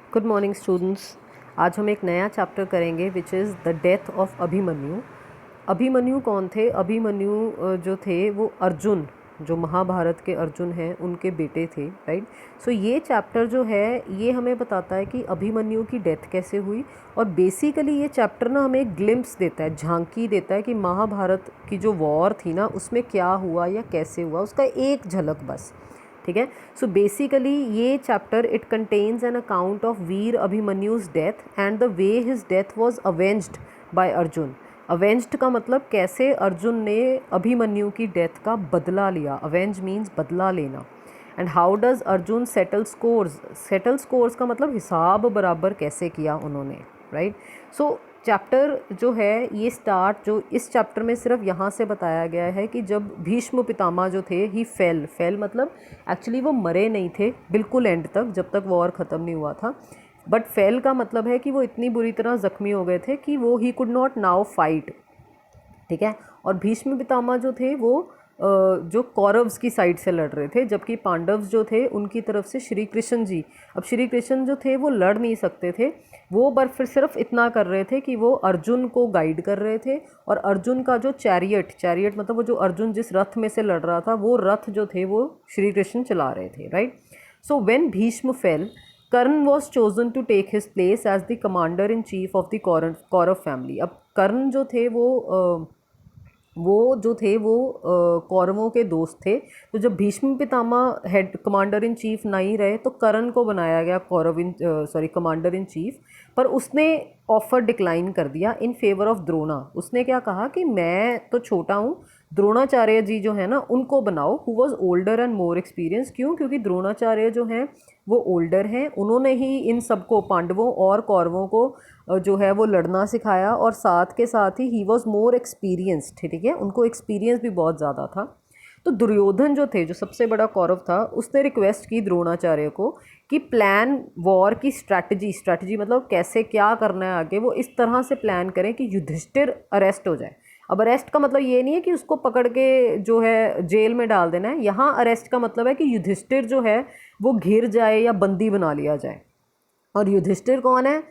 Good morning students. आज हम एक नया चैप्टर करेंगे which is the death of Abhimanyu. Abhimanyu कौन थे? अभिमन्यु जो थे वो अर्जुन, जो महाभारत के अर्जुन हैं, उनके बेटे थे, राइट। सो ये चैप्टर जो है ये हमें बताता है कि अभिमन्यु की डेथ कैसे हुई। और बेसिकली ये चैप्टर ना हमें एक ग्लिम्प्स देता है, झांकी देता है कि महाभारत की जो वॉर थी ना उसमें क्या हुआ या कैसे हुआ, उसका एक झलक बस। ठीक है। सो बेसिकली ये chapter it contains an account of Veer Abhimanyu's death and the way his death was avenged by Arjun. Avenged का मतलब कैसे अर्जुन ने अभिमन्यु की डेथ का बदला लिया। अवेंज मीन्स बदला लेना। And how does Arjun settle scores. Settle scores का मतलब हिसाब बराबर कैसे किया उन्होंने, राइट। सो चैप्टर जो है ये स्टार्ट जो इस चैप्टर में सिर्फ यहाँ से बताया गया है कि जब भीष्म पितामह जो थे ही फेल मतलब एक्चुअली वो मरे नहीं थे बिल्कुल एंड तक, जब तक वॉर ख़त्म नहीं हुआ था। बट फेल का मतलब है कि वो इतनी बुरी तरह ज़ख्मी हो गए थे कि वो he could not now fight. ठीक है। और भीष्म पितामह जो थे वो जो कौरव्स की साइड से लड़ रहे थे, जबकि पांडव्स जो थे उनकी तरफ से श्री कृष्ण जी। अब श्री कृष्ण जो थे वो लड़ नहीं सकते थे, वो पर फिर सिर्फ इतना कर रहे थे कि वो अर्जुन को गाइड कर रहे थे। और अर्जुन का जो चैरियट मतलब वो जो अर्जुन जिस रथ में से लड़ रहा था वो रथ जो थे वो श्री कृष्ण चला रहे थे, right. So when Bhishma fell, Karna was chosen to take his place as the commander in chief of the Kaurava family. अब कर्ण जो थे वो जो थे वो कौरवों के दोस्त थे। तो जब Bhishma Pitamah head commander in chief नहीं रहे तो कर्ण को बनाया गया कमांडर इन चीफ। पर उसने ऑफर डिक्लाइन कर दिया इन फेवर ऑफ द्रोणा। उसने क्या कहा कि मैं तो छोटा हूँ, द्रोणाचार्य जी जो है ना उनको बनाओ, who was older and more experience. क्यों? क्योंकि द्रोणाचार्य जो हैं वो ओल्डर हैं, उन्होंने ही इन सबको पांडवों और कौरवों को जो है वो लड़ना सिखाया, और साथ के साथ ही वॉज मोर एक्सपीरियंस्ड। ठीक है, उनको एक्सपीरियंस भी बहुत ज़्यादा था। तो दुर्योधन जो थे, जो सबसे बड़ा कौरव था, उसने रिक्वेस्ट की द्रोणाचार्य को कि प्लान वॉर की स्ट्रैटेजी मतलब कैसे क्या करना है आगे, वो इस तरह से प्लान करें कि युधिष्ठिर अरेस्ट हो जाए। अब अरेस्ट का मतलब ये नहीं है कि उसको पकड़ के जो है जेल में डाल देना है। यहाँ अरेस्ट का मतलब है कि युधिष्ठिर जो है वो घिर जाए या बंदी बना लिया जाए। और युधिष्ठिर कौन है?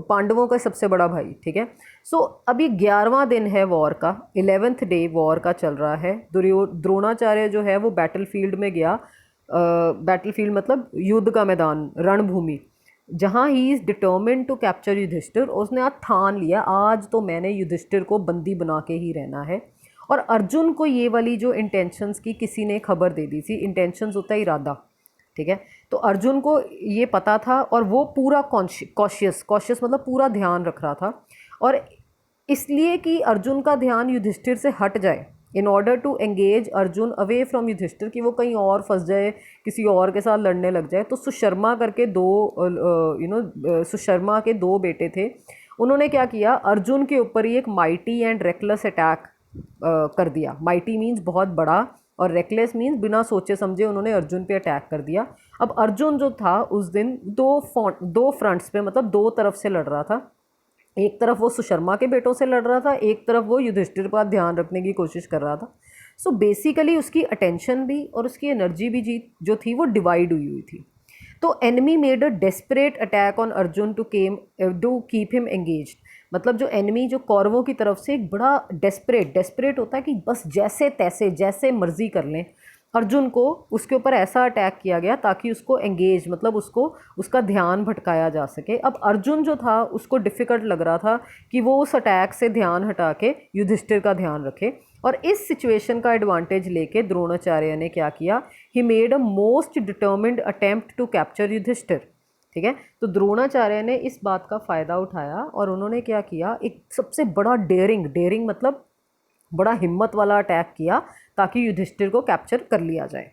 पांडवों का सबसे बड़ा भाई। ठीक है। सो अभी 11वां दिन है वॉर का, 11th डे वॉर का चल रहा है। द्रोणाचार्य जो है वो बैटलफील्ड में गया। बैटलफील्ड मतलब युद्ध का मैदान, रणभूमि, जहाँ he is determined to capture Yudhishthira. उसने आज ठान लिया आज तो मैंने युधिष्ठिर को बंदी बना के ही रहना है। और अर्जुन को ये वाली जो इंटेंशंस की किसी ने खबर दे दी थी। इंटेंशंस होता है इरादा। ठीक है। तो अर्जुन को ये पता था और वो पूरा कॉशियस मतलब पूरा ध्यान रख रहा था। और इसलिए कि अर्जुन का ध्यान युधिष्ठिर से हट जाए, in order to engage Arjun away from Yudhishthira, कि वो कहीं और फंस जाए, किसी और के साथ लड़ने लग जाए। तो सुशर्मा करके सुशर्मा के दो बेटे थे। उन्होंने क्या किया, अर्जुन के ऊपर ही एक माइटी एंड रेकलेस अटैक कर दिया। माइटी मीन्स बहुत बड़ा और रेकलेस मीन्स बिना सोचे समझे उन्होंने अर्जुन पे अटैक कर दिया। अब अर्जुन जो था उस दिन दो फ्रंट्स पे मतलब दो तरफ से लड़ रहा था। एक तरफ वो सुशर्मा के बेटों से लड़ रहा था, एक तरफ वो युधिष्ठिर का ध्यान रखने की कोशिश कर रहा था। सो बेसिकली उसकी अटेंशन भी और उसकी एनर्जी भी जो थी वो डिवाइड हुई थी। तो enemy made a desperate attack on Arjun to keep him engaged. मतलब जो एनिमी जो कौरवों की तरफ से एक बड़ा डेस्परेट होता है कि बस जैसे तैसे जैसे मर्जी कर लें, अर्जुन को उसके ऊपर ऐसा अटैक किया गया ताकि उसको एंगेज मतलब उसको उसका ध्यान भटकाया जा सके। अब अर्जुन जो था उसको डिफ़िकल्ट लग रहा था कि वो उस अटैक से ध्यान हटा के युधिष्ठिर का ध्यान रखे। और इस सिचुएशन का एडवांटेज लेके द्रोणाचार्य ने क्या किया, he made a most determined attempt to capture Yudhishthira. ठीक है। तो द्रोणाचार्य ने इस बात का फ़ायदा उठाया और उन्होंने क्या किया, एक सबसे बड़ा डेयरिंग मतलब बड़ा हिम्मत वाला अटैक किया ताकि युधिष्ठिर को कैप्चर कर लिया जाए।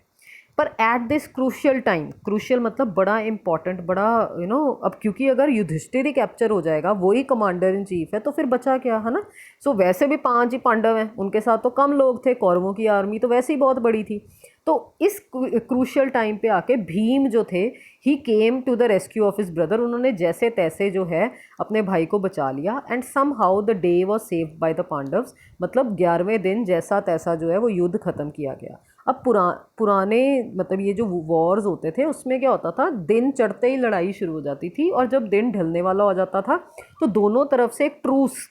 पर at this crucial time, crucial मतलब बड़ा इंपॉर्टेंट, बड़ा अब क्योंकि अगर युधिष्ठिर ही कैप्चर हो जाएगा, वो ही कमांडर इन चीफ है, तो फिर बचा क्या, है ना। सो वैसे भी 5 ही पांडव हैं, उनके साथ तो कम लोग थे, कौरवों की आर्मी तो वैसे ही बहुत बड़ी थी। तो इस क्रूशियल टाइम पे आके भीम जो थे, he came to the rescue of his brother. उन्होंने जैसे तैसे जो है अपने भाई को बचा लिया। And somehow the day was saved by the Pandavas. मतलब 11वें दिन जैसा तैसा जो है वो युद्ध खत्म किया गया। अब पुराने मतलब ये जो वॉर्स होते थे उसमें क्या होता था, दिन चढ़ते ही लड़ाई शुरू हो जाती थी, और जब दिन ढलने वाला हो जाता था तो दोनों तरफ से एक ट्रूस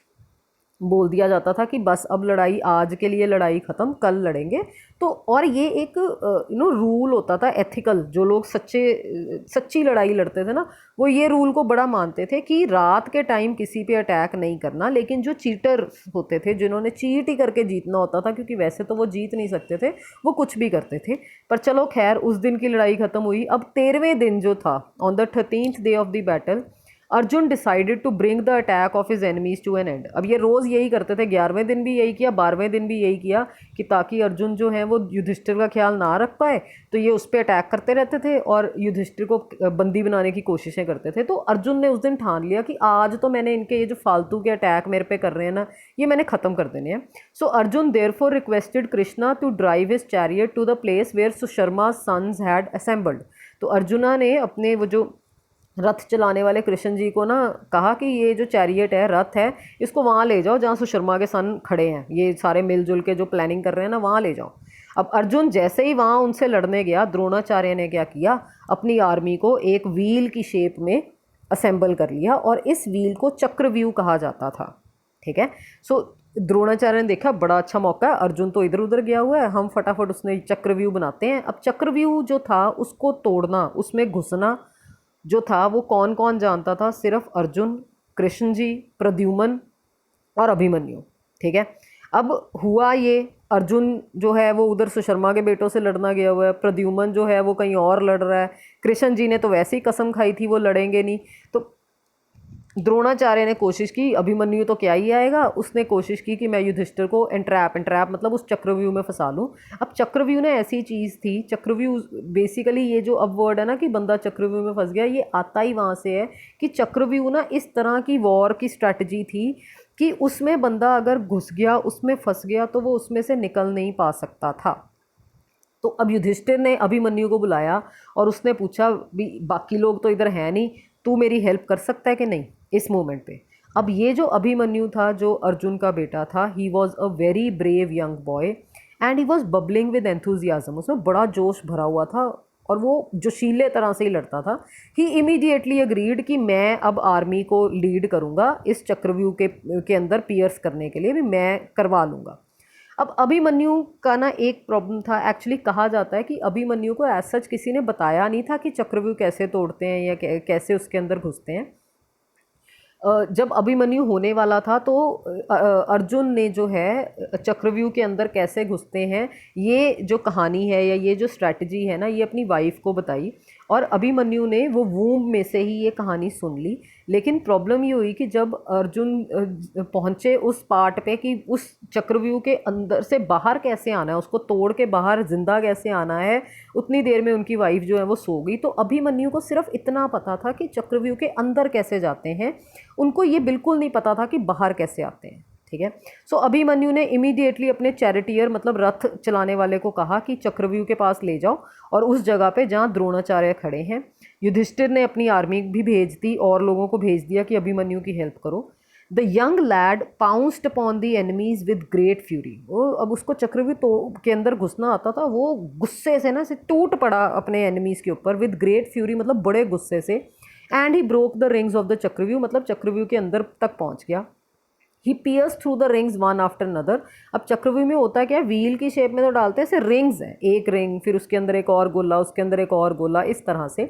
बोल दिया जाता था कि बस अब लड़ाई, आज के लिए लड़ाई ख़त्म, कल लड़ेंगे। तो और ये एक रूल होता था एथिकल, जो लोग सच्ची लड़ाई लड़ते थे ना, वो ये रूल को बड़ा मानते थे कि रात के टाइम किसी पे अटैक नहीं करना। लेकिन जो चीटर होते थे, जिन्होंने चीट ही करके जीतना होता था, क्योंकि वैसे तो वो जीत नहीं सकते थे, वो कुछ भी करते थे। पर चलो खैर, उस दिन की लड़ाई ख़त्म हुई। अब 13वें दिन जो था, on the 13th day of the battle, Arjun decided to bring the attack of his enemies to an end. अब ये रोज़ यही करते थे, 11वें दिन भी यही किया, 12वें दिन भी यही किया, कि ताकि अर्जुन जो है वो युधिष्ठिर का ख्याल ना रख पाए, तो ये उस पर अटैक करते रहते थे और युधिष्ठिर को बंदी बनाने की कोशिशें करते थे। तो अर्जुन ने उस दिन ठान लिया कि आज तो मैंने इनके ये जो फालतू के अटैक मेरे पे कर रहे हैं ना, ये मैंने ख़त्म कर देने हैं। So Arjun therefore requested Krishna to drive his chariot to the place where Susharma sons had assembled. तो अर्जुना ने अपने वो जो रथ चलाने वाले कृष्ण जी को ना कहा कि ये जो चैरियट है, रथ है, इसको वहाँ ले जाओ जहाँ सुशर्मा के सन खड़े हैं, ये सारे मिलजुल के जो प्लानिंग कर रहे हैं ना, वहाँ ले जाओ। अब अर्जुन जैसे ही वहाँ उनसे लड़ने गया, द्रोणाचार्य ने क्या किया, अपनी आर्मी को एक व्हील की शेप में असेंबल कर लिया, और इस व्हील को चक्रव्यूह कहा जाता था। ठीक है। सो द्रोणाचार्य ने देखा बड़ा अच्छा मौका है, अर्जुन तो इधर उधर गया हुआ है, हम फटाफट उसने चक्रव्यूह बनाते हैं। अब चक्रव्यूह जो था उसको तोड़ना, उसमें घुसना जो था, वो कौन कौन जानता था? सिर्फ अर्जुन, कृष्ण जी, प्रद्युम्न और अभिमन्यु। ठीक है। अब हुआ ये, अर्जुन जो है वो उधर सुशर्मा के बेटों से लड़ना गया हुआ है, प्रद्युम्न जो है वो कहीं और लड़ रहा है, कृष्ण जी ने तो वैसे ही कसम खाई थी वो लड़ेंगे नहीं। तो द्रोणाचार्य ने कोशिश की, अभिमन्यु तो क्या ही आएगा, उसने कोशिश की कि मैं युधिष्ठिर को एंट्रैप मतलब उस चक्रव्यूह में फंसा लूँ। अब चक्रव्यूह ने ऐसी चीज़ थी, चक्रव्यूह बेसिकली ये जो अब वर्ड है ना कि बंदा चक्रव्यूह में फंस गया, ये आता ही वहाँ से है कि चक्रव्यूह ना इस तरह की वॉर की स्ट्रैटेजी थी कि उसमें बंदा अगर घुस गया, उसमें फंस गया, तो वो उसमें से निकल नहीं पा सकता था। तो अब युधिष्ठिर ने अभिमन्यु को बुलाया और उसने पूछा, भी बाकी लोग तो इधर हैं नहीं, तू मेरी हेल्प कर सकता है कि नहीं इस मोमेंट पे। अब ये जो अभिमन्यु था, जो अर्जुन का बेटा था, he was a very brave young boy and he was bubbling with enthusiasm. उसमें बड़ा जोश भरा हुआ था और वो जोशीले तरह से ही लड़ता था। ही इमीडिएटली अग्रीड कि मैं अब आर्मी को लीड करूँगा इस चक्रव्यूह के अंदर पियर्स करने के लिए, भी मैं करवा लूँगा। अब अभिमन्यु का ना एक प्रॉब्लम था, एक्चुअली कहा जाता है कि अभिमन्यु को एज सच किसी ने बताया नहीं था कि चक्रव्यूह कैसे तोड़ते हैं या कैसे उसके अंदर घुसते हैं। जब अभिमन्यु होने वाला था तो अर्जुन ने जो है चक्रव्यूह के अंदर कैसे घुसते हैं, ये जो कहानी है या ये जो स्ट्रैटेजी है ना, ये अपनी वाइफ को बताई, और अभिमन्यु ने वो वूम्ब में से ही ये कहानी सुन ली। लेकिन प्रॉब्लम ये हुई कि जब अर्जुन पहुँचे उस पार्ट पे कि उस चक्रव्यूह के अंदर से बाहर कैसे आना है, उसको तोड़ के बाहर जिंदा कैसे आना है, उतनी देर में उनकी वाइफ जो है वो सो गई। तो अभिमन्यु को सिर्फ इतना पता था कि चक्रव्यूह के अंदर कैसे जाते हैं, उनको ये बिल्कुल नहीं पता था कि बाहर कैसे आते हैं। ठीक है। सो अभिमन्यु ने इमीडिएटली अपने चैरिटियर मतलब रथ चलाने वाले को कहा कि चक्रव्यूह के पास ले जाओ और उस जगह पे जहाँ द्रोणाचार्य खड़े हैं। युधिष्ठिर ने अपनी आर्मी भी भेज दी और लोगों को भेज दिया कि अभिमन्यु की हेल्प करो। The young lead pounced upon the enemies with great fury. वो अब उसको चक्रव्यूह तो के अंदर घुसना आता था, वो गुस्से से ना से टूट पड़ा अपने एनिमीज़ के ऊपर, विद ग्रेट फ्यूरी मतलब बड़े गुस्से से। And he broke the rings of the chakravyuh मतलब चक्रव्यूह के अंदर तक पहुंच गया। He pierce through the rings one after another. अब चक्रव्यूह में होता क्या है, व्हील की शेप में तो डालते हैं, ऐसे रिंग्स हैं, एक रिंग फिर उसके अंदर एक और गोला, उसके अंदर एक और गोला, इस तरह से।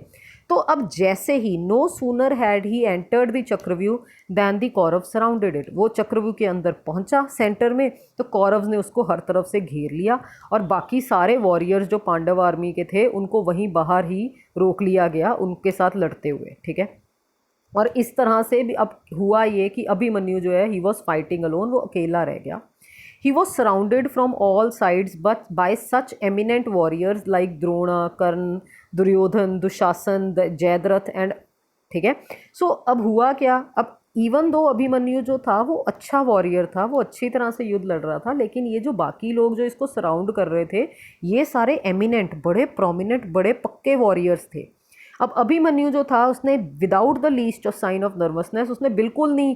तो अब जैसे ही no sooner had he entered the chakravyuh than the Kaurava surrounded it. वो चक्रव्यूह के अंदर पहुंचा सेंटर में, तो कौरव ने उसको हर तरफ से घेर लिया और बाकी सारे वॉरियर्स जो पांडव आर्मी के थे उनको वहीं बाहर ही रोक लिया गया उनके साथ लड़ते हुए। ठीक है। और इस तरह से भी अब हुआ ये कि अभिमन्यु जो है ही वॉज फाइटिंग अलोन, वो अकेला रह गया। He was surrounded from all sides but by such eminent warriors like Drona, Karna, Duryodhana, Dushasana, Jayadratha and. ठीक है। सो अब हुआ क्या, अब इवन दो अभिमन्यु जो था वो अच्छा वॉरियर था, वो अच्छी तरह से युद्ध लड़ रहा था, लेकिन ये जो बाकी लोग जो इसको सराउंड कर रहे थे ये सारे एमिनेंट, बड़े प्रोमिनेंट, बड़े पक्के वॉरियर्स थे। अब अभिमन्यु जो था उसने without the least of sine of nervousness, उसने बिल्कुल नहीं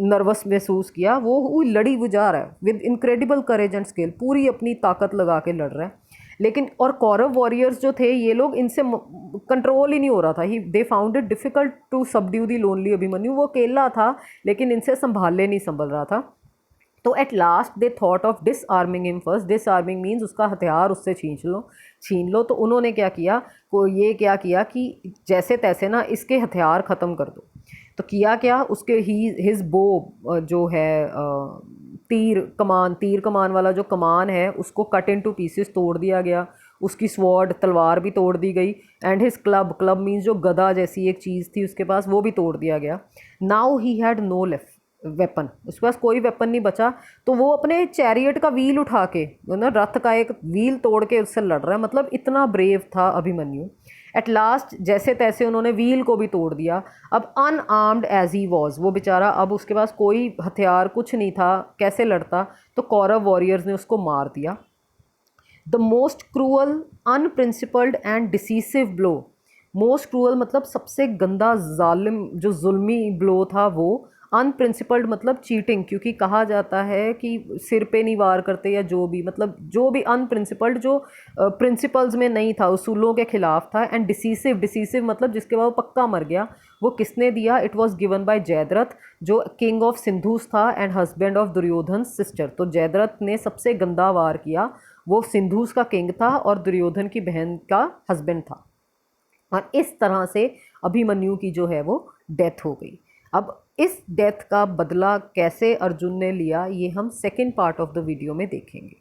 नर्वस महसूस किया, वो लड़ी जा रहा है with incredible courage and skill, पूरी अपनी ताकत लगा के लड़ रहा है। लेकिन और कौरव वॉरियर्स जो थे ये लोग इनसे कंट्रोल ही नहीं हो रहा था, he they found it difficult to subdue the lonely Abhimanyu. वो अकेला था लेकिन इनसे संभल रहा था। तो at last they thought of disarming him first. Disarming means उसका हथियार उससे छीन लो। तो उन्होंने क्या किया, कि जैसे तैसे ना इसके हथियार ख़त्म कर दो। तो किया क्या, उसके हिज बो जो है तीर कमान वाला जो कमान है उसको कट इन टू पीसेस तोड़ दिया गया। उसकी स्वॉर्ड तलवार भी तोड़ दी गई। एंड हिज क्लब मीन्स जो गदा जैसी एक चीज़ थी उसके पास, वो भी तोड़ दिया गया। Now he had no left weapon, उसके पास कोई वेपन नहीं बचा। तो वो अपने चैरियट का व्हील उठा के ना, रथ का एक व्हील तोड़ के उससे लड़ रहा है। मतलब इतना ब्रेव था अभिमन्यु। एट लास्ट जैसे तैसे उन्होंने व्हील को भी तोड़ दिया। अब अनआर्म्ड एज ही वॉज, वो बेचारा अब उसके पास कोई हथियार कुछ नहीं था, कैसे लड़ता। तो कौरव वॉरियर्स ने उसको मार दिया। The most cruel, unprincipled and decisive blow. Most cruel मतलब सबसे गंदा जालिम जो जुल्मी ब्लो था वो। अनप्रिंसिपल्ड मतलब चीटिंग, क्योंकि कहा जाता है कि सिर पे नहीं वार करते या जो भी, मतलब जो भी अनप्रिंसिपल्ड, जो प्रिंसिपल्स में नहीं था, उसूलों के खिलाफ था। एंड डिसीसिव मतलब जिसके बाद वो पक्का मर गया। वो किसने दिया, it was given by Jayadratha जो किंग ऑफ सिंधुस था and husband of Duryodhana sister. तो जयद्रथ ने सबसे गंदा वार किया। वो सिंधुस का किंग था और दुर्योधन की बहन का हस्बैंड था। और इस तरह से अभिमन्यु की जो है वो डेथ हो गई। अब इस डेथ का बदला कैसे अर्जुन ने लिया, ये हम second part of the video में देखेंगे।